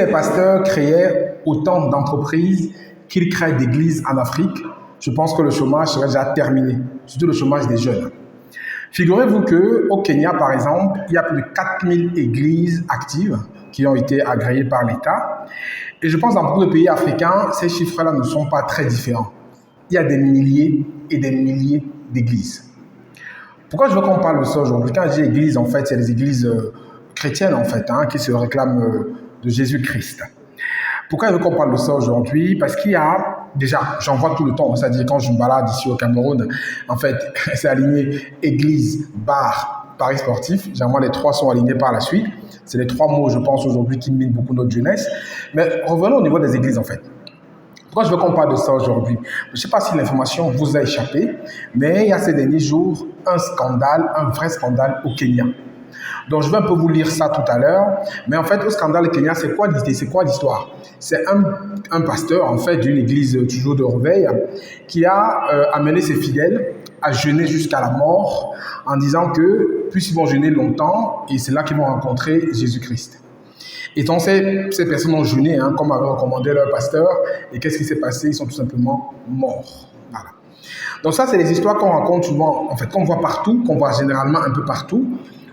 Les pasteurs créaient autant d'entreprises qu'ils créent d'églises en Afrique, je pense que le chômage serait déjà terminé, surtout le chômage des jeunes. Figurez-vous qu'au Kenya, par exemple, il y a plus de 4000 églises actives qui ont été agréées par l'État. Et je pense que dans beaucoup de pays africains, ces chiffres-là ne sont pas très différents. Il y a des milliers et des milliers d'églises. Pourquoi je veux qu'on parle de ça aujourd'hui? Quand je dis église, en fait, c'est les églises chrétiennes, en fait, qui se réclament de Jésus-Christ. Pourquoi je veux qu'on parle de ça aujourd'hui? Parce qu'il y a, déjà, j'en vois tout le temps, c'est-à-dire quand je me balade ici au Cameroun, en fait, c'est aligné église, bar, paris sportif. Généralement, les trois sont alignés par la suite. C'est les trois mots, je pense, aujourd'hui qui minent beaucoup notre jeunesse. Mais revenons au niveau des églises, en fait. Pourquoi je veux qu'on parle de ça aujourd'hui? Je ne sais pas si l'information vous a échappé, mais il y a ces derniers jours un scandale, un vrai scandale au Kenya. Donc, je vais un peu vous lire ça tout à l'heure. Mais en fait, au scandale au Kenya, c'est quoi l'idée? C'est quoi l'histoire? C'est un pasteur, en fait, d'une église toujours de réveil, qui a amené ses fidèles à jeûner jusqu'à la mort en disant que, puisqu'ils vont jeûner longtemps, et c'est là qu'ils vont rencontrer Jésus-Christ. Et donc, ces personnes ont jeûné, comme avait recommandé leur pasteur. Et qu'est-ce qui s'est passé? Ils sont tout simplement morts. Voilà. Donc ça, c'est les histoires qu'on raconte souvent, en fait, qu'on voit partout, qu'on voit généralement un peu partout,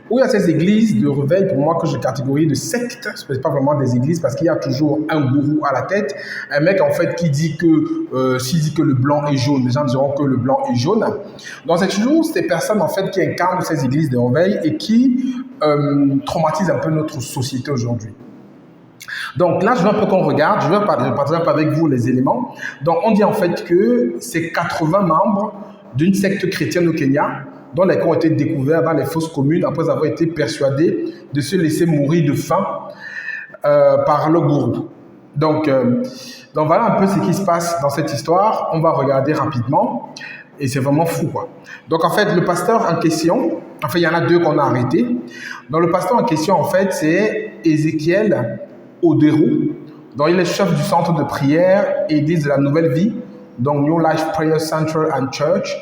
où il y a ces églises de réveil, pour moi, que je catégorise de sectes. Ce n'est pas vraiment des églises, parce qu'il y a toujours un gourou à la tête. Un mec, en fait, qui dit que, s'il dit que le blanc est jaune, les gens diront que le blanc est jaune. Donc, c'est toujours ces personnes, en fait, qui incarnent ces églises de réveil et qui traumatisent un peu notre société aujourd'hui. Donc là, je veux un peu qu'on regarde, je vais partager un peu avec vous les éléments. Donc, on dit en fait que c'est 80 membres d'une secte chrétienne au Kenya, dont les corps ont été découverts dans les fosses communes après avoir été persuadés de se laisser mourir de faim par le gourou. Donc voilà un peu ce qui se passe dans cette histoire. On va regarder rapidement et c'est vraiment fou, quoi. Donc en fait, le pasteur en question, en fait, il y en a deux qu'on a arrêtés. Donc le pasteur en question, en fait, c'est Ézéchiel Odero. Donc il est chef du centre de prière Église de la Nouvelle Vie, donc New Life Prayer Center and Church.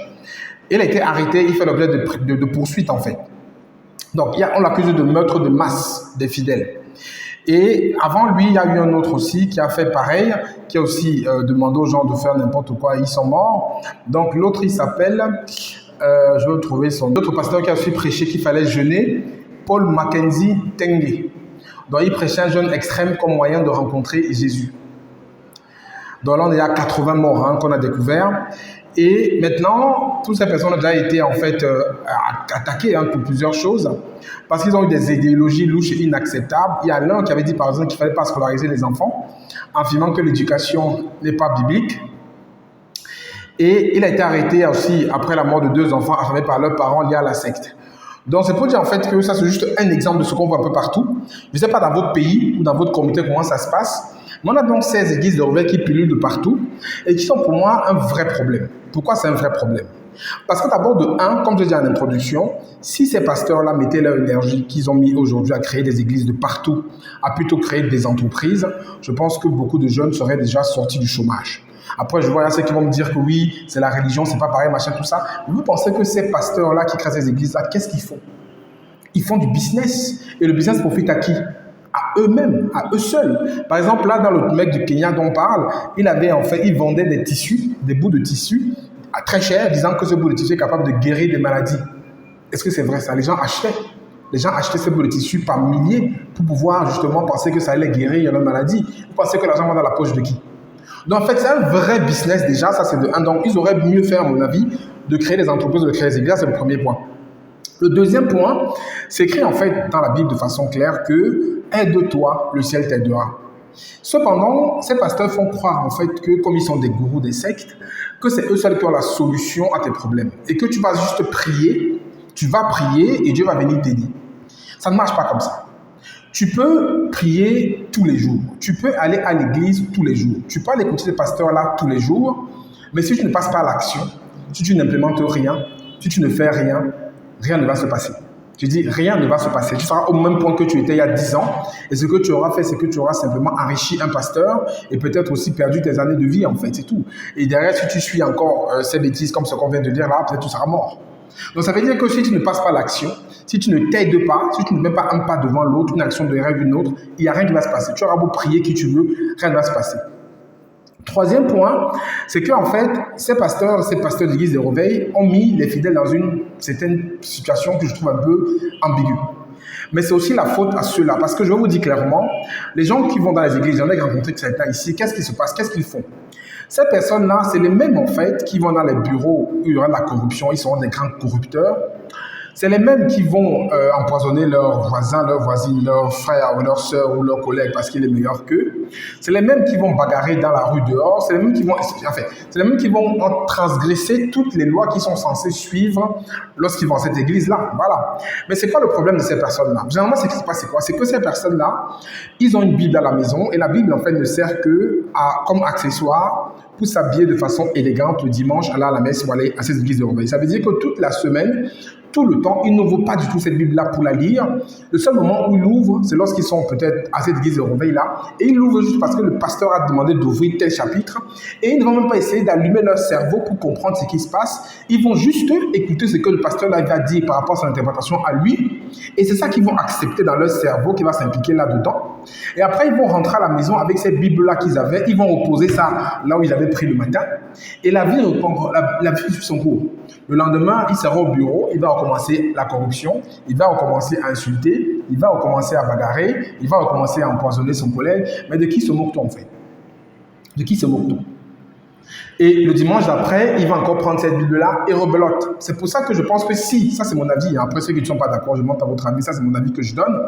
Il a été arrêté, il fait l'objet de poursuites en fait. Donc on l'accuse de meurtre de masse des fidèles. Et avant lui, il y a eu un autre aussi qui a fait pareil, qui a aussi demandé aux gens de faire n'importe quoi, ils sont morts. Donc l'autre, il s'appelle, je vais trouver son autre pasteur qui a aussi prêché qu'il fallait jeûner, Paul Mackenzie Tengue. Donc il prêchait un jeûne extrême comme moyen de rencontrer Jésus. Donc là, on est à 80 morts qu'on a découvert. Et maintenant, toutes ces personnes ont déjà été en fait attaquées pour plusieurs choses parce qu'ils ont eu des idéologies louches et inacceptables. Il y a l'un qui avait dit par exemple qu'il ne fallait pas scolariser les enfants, affirmant que l'éducation n'est pas biblique. Et il a été arrêté aussi après la mort de 2 enfants affamés par leurs parents liés à la secte. Donc c'est pour dire en fait que ça c'est juste un exemple de ce qu'on voit un peu partout. Je ne sais pas dans votre pays ou dans votre communauté comment ça se passe. Mais on a donc ces églises de réveil qui pullulent de partout et qui sont pour moi un vrai problème. Pourquoi c'est un vrai problème? Parce que d'abord, comme je l'ai dit en introduction, si ces pasteurs-là mettaient leur énergie qu'ils ont mis aujourd'hui à créer des églises de partout, à plutôt créer des entreprises, je pense que beaucoup de jeunes seraient déjà sortis du chômage. Après, je vois ceux qui vont me dire que oui, c'est la religion, c'est pas pareil, machin, tout ça. Mais vous pensez que ces pasteurs-là qui créent ces églises-là, qu'est-ce qu'ils font? Ils font du business. Et le business profite à qui? À eux-mêmes, à eux seuls. Par exemple, là, dans le mec du Kenya dont on parle, il vendait des tissus, des bouts de tissu, à très cher, disant que ce bout de tissu est capable de guérir des maladies. Est-ce que c'est vrai ça? Les gens achetaient. Les gens achetaient ce bout de tissu par milliers pour pouvoir justement penser que ça allait guérir leur maladie. Vous pensez que l'argent va dans la poche de qui? Donc en fait, c'est un vrai business déjà, ça c'est de un. Donc ils auraient mieux fait, à mon avis, de créer des entreprises, de créer des églises, c'est le premier point. Le deuxième point, c'est écrit en fait dans la Bible de façon claire que « aide-toi, le ciel t'aidera ». Cependant, ces pasteurs font croire en fait que, comme ils sont des gourous des sectes, que c'est eux seuls qui ont la solution à tes problèmes et que tu vas juste prier, tu vas prier et Dieu va venir t'aider. Ça ne marche pas comme ça. Tu peux prier tous les jours, tu peux aller à l'église tous les jours, tu peux aller écouter ces pasteurs-là tous les jours, mais si tu ne passes pas à l'action, si tu n'implémentes rien, si tu ne fais rien, rien ne va se passer. Je dis, rien ne va se passer. Tu seras au même point que tu étais il y a 10 ans. Et ce que tu auras fait, c'est que tu auras simplement enrichi un pasteur et peut-être aussi perdu tes années de vie, en fait, c'est tout. Et derrière, si tu suis encore ces bêtises comme ce qu'on vient de dire là, peut-être tu seras mort. Donc ça veut dire que si tu ne passes pas à l'action, Si tu ne t'aides pas, si tu ne mets pas un pas devant l'autre, une action derrière une autre, il n'y a rien qui va se passer. Tu auras beau prier qui tu veux, rien ne va se passer. Troisième point, c'est qu'en fait, ces pasteurs d'église de réveil ont mis les fidèles dans une certaine situation que je trouve un peu ambiguë. Mais c'est aussi la faute à ceux-là, parce que je vais vous dire clairement, les gens qui vont dans les églises, j'en ai rencontré certains ici, qu'est-ce qui se passe, qu'est-ce qu'ils font? Ces personnes-là, c'est les mêmes en fait qui vont dans les bureaux où il y aura de la corruption, ils seront des grands corrupteurs. C'est les mêmes qui vont empoisonner leurs voisins, leurs voisines, leurs frères ou leurs sœurs ou leurs collègues parce qu'il est meilleur qu'eux. C'est les mêmes qui vont bagarrer dans la rue dehors. C'est les mêmes qui vont, c'est les mêmes qui vont transgresser toutes les lois qui sont censées suivre lorsqu'ils vont à cette église-là. Voilà. Mais c'est quoi le problème de ces personnes-là? Généralement, ce qui se passe, c'est quoi? C'est que ces personnes-là, ils ont une Bible à la maison et la Bible, en fait, ne sert que comme accessoire pour s'habiller de façon élégante le dimanche, aller à la messe ou aller à cette église de réveil. Ça veut dire que toute la semaine, tout le temps, ils n'ouvrent pas du tout cette Bible-là pour la lire. Le seul moment où ils l'ouvrent, c'est lorsqu'ils sont peut-être à cette église de réveil-là. Et ils l'ouvrent juste parce que le pasteur a demandé d'ouvrir tel chapitre. Et ils ne vont même pas essayer d'allumer leur cerveau pour comprendre ce qui se passe. Ils vont juste écouter ce que le pasteur là va dire par rapport à son interprétation à lui. Et c'est ça qu'ils vont accepter dans leur cerveau, qui va s'impliquer là-dedans. Et après, ils vont rentrer à la maison avec cette Bible-là qu'ils avaient. Ils vont opposer ça là où ils avaient pris le matin. Et la vie suit son cours. Le lendemain, il sera au bureau, il va recommencer la corruption, il va recommencer à insulter, il va recommencer à bagarrer, il va recommencer à empoisonner son collègue. Mais de qui se moque-t-on en fait? De qui se moque-t-on? Et le dimanche d'après, il va encore prendre cette Bible-là et rebelote. C'est pour ça que je pense que si, ça c'est mon avis, hein, après ceux qui ne sont pas d'accord, je montre à votre avis, ça c'est mon avis que je donne,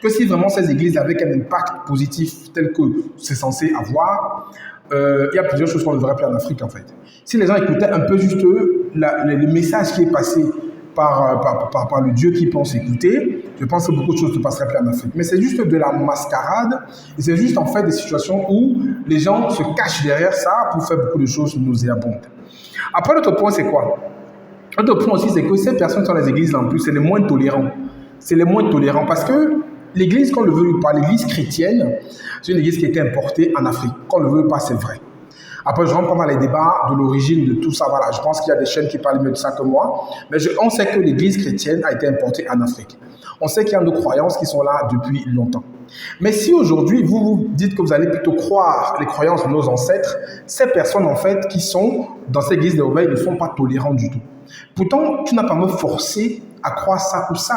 que si vraiment ces églises avaient un impact positif tel que c'est censé avoir, il y a plusieurs choses qu'on ne verrait plus en Afrique en fait. Si les gens écoutaient un peu juste le message qui est passé par le Dieu qui pense écouter, je pense que beaucoup de choses ne passeraient plus en Afrique. Mais c'est juste de la mascarade et c'est juste en fait des situations où les gens se cachent derrière ça pour faire beaucoup de choses nauséabondes. Après, l'autre point, c'est quoi? L'autre point aussi, c'est que ces personnes qui sont dans les églises en plus, c'est les moins tolérants. C'est les moins tolérants parce que l'église, qu'on le veut ou pas, l'église chrétienne, c'est une église qui a été importée en Afrique. Qu'on le veut ou pas, c'est vrai. Après, je rentre pas dans les débats de l'origine de tout ça. Voilà, je pense qu'il y a des chaînes qui parlent mieux de ça que moi. Mais on sait que l'église chrétienne a été importée en Afrique. On sait qu'il y a nos croyances qui sont là depuis longtemps. Mais si aujourd'hui, vous vous dites que vous allez plutôt croire les croyances de nos ancêtres, ces personnes, en fait, qui sont dans cette église de réveil ne sont pas tolérantes du tout. Pourtant, tu n'as pas me forcer à croire ça ou ça.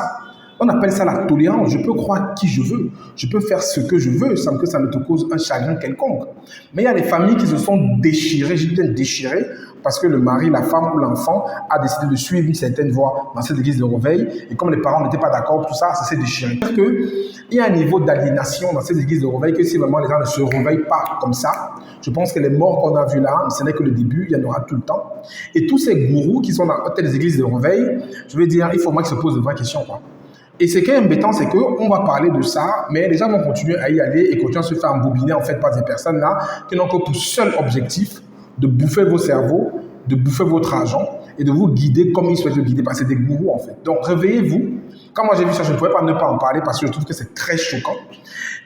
On appelle ça la tolérance. Je peux croire qui je veux. Je peux faire ce que je veux sans que ça ne te cause un chagrin quelconque. Mais il y a des familles qui se sont déchirées, j'ai bien déchirées, parce que le mari, la femme ou l'enfant a décidé de suivre une certaine voie dans cette église de réveil. Et comme les parents n'étaient pas d'accord, tout ça, ça s'est déchiré. Parce qu'il y a un niveau d'aliénation dans cette église de réveil que si vraiment les gens ne se réveillent pas comme ça, je pense que les morts qu'on a vus là, ce n'est que le début, il y en aura tout le temps. Et tous ces gourous qui sont dans telles églises de réveil, je veux dire, il faut moi qu'ils se posent de vraies questions, quoi. Et ce qui est embêtant, c'est qu'on va parler de ça, mais les gens vont continuer à y aller et continuer à se faire embobiner en fait par ces personnes-là qui n'ont que pour seul objectif de bouffer vos cerveaux, de bouffer votre argent et de vous guider comme ils souhaitent le guider, parce que c'est des gourous en fait. Donc réveillez-vous. Quand moi j'ai vu ça, je ne pouvais pas ne pas en parler parce que je trouve que c'est très choquant.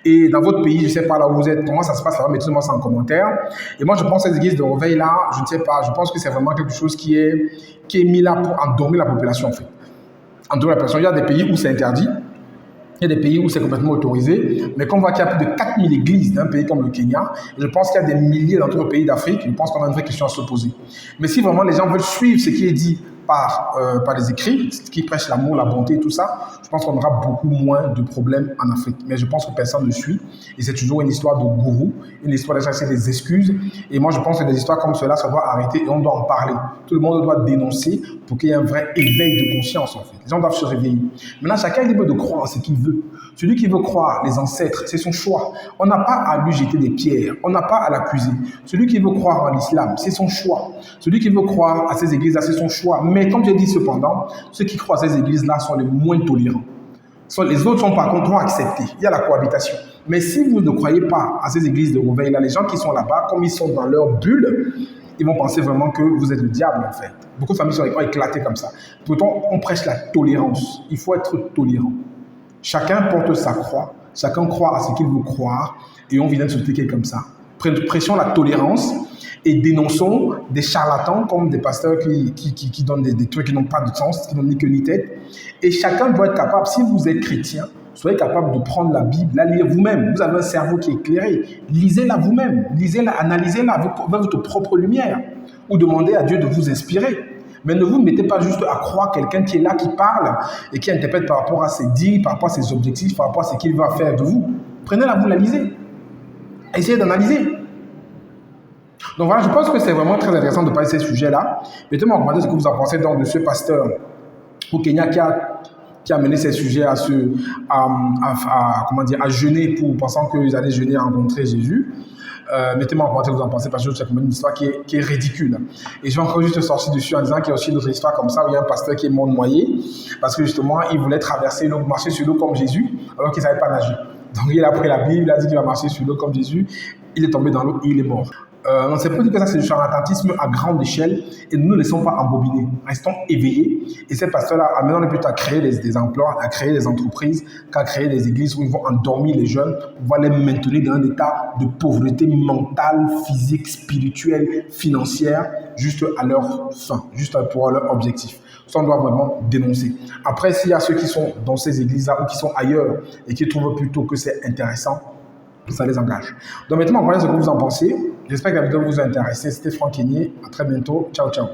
Et dans votre pays, je ne sais pas là où vous êtes, comment ça se passe là, mettez-moi ça en commentaire. Et moi je pense que cette église de réveil là, je ne sais pas, je pense que c'est vraiment quelque chose qui est mis là pour endormir la population en fait. En tout cas, il y a des pays où c'est interdit, il y a des pays où c'est complètement autorisé, mais quand on voit qu'il y a plus de 4000 églises dans un pays comme le Kenya, je pense qu'il y a des milliers dans d'autres pays d'Afrique, je pense qu'on a une vraie question à se poser. Mais si vraiment les gens veulent suivre ce qui est dit par les écrits, qui prêchent l'amour, la bonté et tout ça, je pense qu'on aura beaucoup moins de problèmes en Afrique. Mais je pense que personne ne suit, et c'est toujours une histoire de gourou, une histoire de chercher des excuses, et moi je pense que des histoires comme cela, ça doit arrêter et on doit en parler. Tout le monde doit dénoncer pour qu'il y ait un vrai éveil de conscience en fait. Les gens doivent se réveiller. Maintenant, chacun est libre de croire en ce qu'il veut. Celui qui veut croire les ancêtres, c'est son choix. On n'a pas à lui jeter des pierres, on n'a pas à l'accuser. Celui qui veut croire en l'islam, c'est son choix. Celui qui veut croire à ces églises-là, c'est son choix. Mais comme j'ai dit cependant, ceux qui croient à ces églises-là sont les moins tolérants. Les autres sont par contre vont accepter. Il y a la cohabitation. Mais si vous ne croyez pas à ces églises de réveil-là, les gens qui sont là-bas, comme ils sont dans leur bulle, ils vont penser vraiment que vous êtes le diable en fait. Beaucoup de familles sont éclatées comme ça. Pourtant, on prêche la tolérance. Il faut être tolérant. Chacun porte sa croix. Chacun croit à ce qu'il veut croire. Et on vient de se cliquer comme ça. Prêchons la tolérance et dénonçons des charlatans comme des pasteurs qui donnent des trucs qui n'ont pas de sens, qui n'ont ni queue ni tête. Et chacun doit être capable, si vous êtes chrétien, soyez capable de prendre la Bible, la lire vous-même. Vous avez un cerveau qui est éclairé. Lisez-la vous-même. Lisez-la, analysez-la avec votre propre lumière. Ou demandez à Dieu de vous inspirer. Mais ne vous mettez pas juste à croire quelqu'un qui est là, qui parle et qui interprète par rapport à ses dires, par rapport à ses objectifs, par rapport à ce qu'il va faire de vous. Prenez-la, vous la lisez. Essayez d'analyser. Donc voilà, je pense que c'est vraiment très intéressant de parler de ces sujets-là. Mettez-moi en commentaire ce que vous en pensez donc de ce pasteur au Kenya qui a mené ces sujets à jeûner pensant qu'ils allaient jeûner et rencontrer Jésus. Mettez-moi en commentaire ce que vous en pensez parce que c'est une histoire qui est ridicule. Et je vais encore juste sortir dessus en disant qu'il y a aussi une autre histoire comme ça où il y a un pasteur qui est mort noyé parce que justement il voulait traverser l'eau, marcher sur l'eau comme Jésus alors qu'il ne savait pas nager. Donc il a pris la Bible, il a dit qu'il va marcher sur l'eau comme Jésus, il est tombé dans l'eau et il est mort. Donc c'est pour dire que ça c'est du charlatanisme à grande échelle et ne nous laissons pas embobiner, restons éveillés. Et ces pasteurs-là, maintenant, on est plutôt à créer des emplois, à créer des entreprises, qu'à créer des églises où ils vont endormir les jeunes, pour les maintenir dans un état de pauvreté mentale, physique, spirituelle, financière, juste à leur fin, juste pour leur objectif. Ça, on doit vraiment dénoncer. Après, s'il y a ceux qui sont dans ces églises-là ou qui sont ailleurs et qui trouvent plutôt que c'est intéressant, ça les engage. Donc maintenant, voilà ce que vous en pensez. J'espère que la vidéo vous a intéressé. C'était Franck Kenyé. À très bientôt. Ciao, ciao.